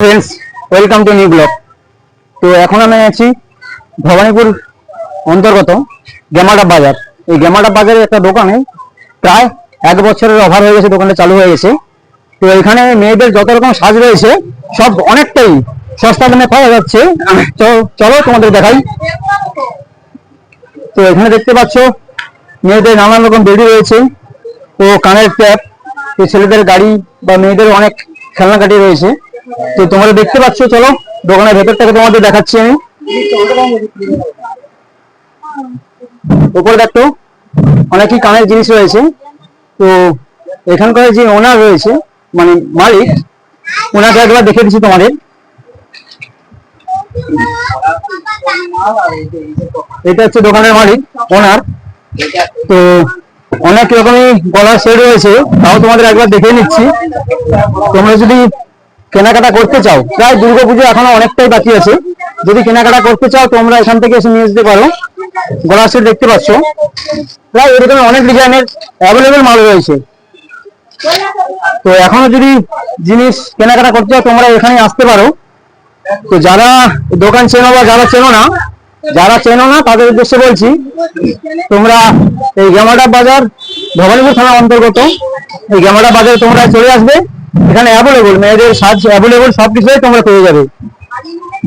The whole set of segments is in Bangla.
Friends, welcome to new blog. তো এখন আমি আছি ভবানীপুর অন্তর্গত গেমাটা বাজার। এই গেমাটা বাজারের একটা দোকানে প্রায় 1 বছরের ওভার হয়ে গেছে, দোকানটা চালু হয়ে গেছে। তো এখানে মেয়েদের যত রকম সাজ রয়েছে সব অনেকটাই সস্তা দামে পাওয়া যাচ্ছে। তো চলো তোমাদের দেখাই। তো এখানে দেখতে পাচ্ছ মেয়েদের নানান রকম বেডি রয়েছে ও কানের ট্যাপ, তো ছেলেদের গাড়ি বা মেয়েদের অনেক খেলনাকাটি রয়েছে। তো তোমরা দেখতে পাচ্ছ, চলো দোকানের ভেতরটাকে তোমাদের দেখাচ্ছি আমি। উপরে দেখো অনেকই কানের জিনিস রয়েছে। তো এখানকার যে ওনার রয়েছে, মানে মালিক, ওনাকে একবার দেখে দিচ্ছি তোমাদের। এটা হচ্ছে দোকানের মালিক, ওনার। তো অনেক রকমই গলার সেট রয়েছে, তাও তোমাদের একবার দেখে নিচ্ছি। তোমরা যদি কেনাকাটা করতে চাও, প্রায় দুর্গাপুজো এখনো অনেকটাই বাকি আছে, যদি কেনাকাটা করতে চাও তোমরা এখান থেকে এসে নিয়ে যেতে পারো। গলার সেট দেখতে পাচ্ছ, প্রায় এরকম অনেক ডিজাইনের অ্যাভেলেবেল মাল রয়েছে। তো এখনো যদি জিনিস কেনাকাটা করতে চাও তোমরা এখানে আসতে পারো। তো যারা দোকান চেনো বা যারা চেনো না তাদের উদ্দেশ্যে বলছি, তোমরা এই গেমাটা বাজার ভবানীপুর থানার অন্তর্গত এই গেমাটা বাজারে তোমরা চলে আসবে। এখানে অ্যাভেলেবল মেয়েদের সাজ অ্যাভেলেবল সবকিছুই তোমরা পেয়ে যাবে।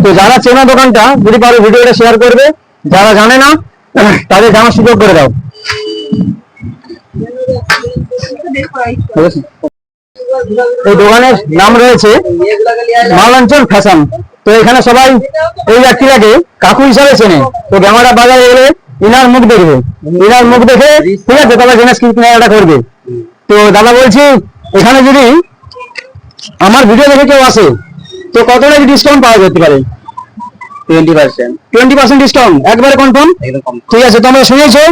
তো যারা চেনা দোকানটা, যদি পারো ভিডিওটা শেয়ার করবে, যারা জানে না তাদের জানার সুযোগ করে দাও। এই দোকানের নাম রয়েছে মালাঞ্চল ফ্যাশন। তো এখানে সবাই এই ব্যক্তিটাকে কাকু হিসাবে চেনে। তো গেমাটা বাজারে এলে ইনার মুখ দেখবে, ইনার মুখ দেখে ঠিক আছে তবে জিনিস কেনাকাটা করবে। তো দাদা বলছি, এখানে যদি আমার ভিডিও দেখে কেউ আসে তো কত টাকা ডিসকাউন্ট পাওয়া যেতে পারে? 20% ডিসকাউন্ট, একবারে কনফার্ম? ঠিক আছে, তোমরা শুনেছো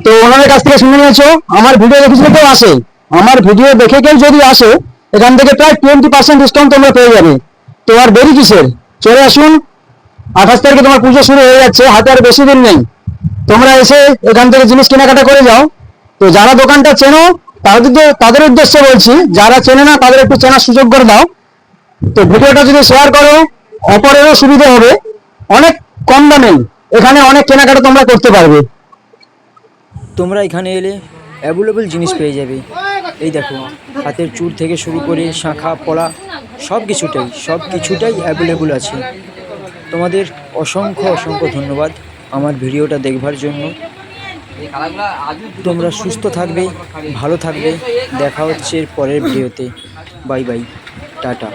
তো, ওনাদের কাছ থেকে শুনে নিয়েছো। আমার ভিডিও দেখে যদি কেউ আসে, আমার ভিডিও দেখে কেউ যদি আসে, এখান থেকে প্রায় 20% ডিসকাউন্ট তোমরা পেয়ে যাবে। তো আর দেরি কিসের, চলে আসুন। 28 তারিখে তোমার পুজো শুরু হয়ে যাচ্ছে, হাতে আর বেশি দিন নেই। তোমরা এসে এখান থেকে জিনিস কেনাকাটা করে যাও। তো যারা দোকানটা চেনো তাদের উদ্দেশ্যে বলছি, যারা চেনে না তাদের একটু চেনার সুযোগ করে দাও। তো ভিডিওটা যদি শেয়ার করো, অপরেরও সুবিধা হবে। অনেক কম দামে এখানে অনেক কেনাকাটা তোমরা করতে পারবে। তোমরা এখানে এলে অ্যাভেলেবল জিনিস পেয়ে যাবে। এই দেখো, হাতের চুড় থেকে শুরু করে শাঁখা পলা সব কিছুটাই অ্যাভেলেবল আছে। তোমাদের অসংখ্য ধন্যবাদ আমার ভিডিওটা দেখবার জন্য। তোমরা সুস্থ থাকবে, ভালো থাকবে। দেখা হচ্ছে পরের ভিডিওতে। Bye bye, tata.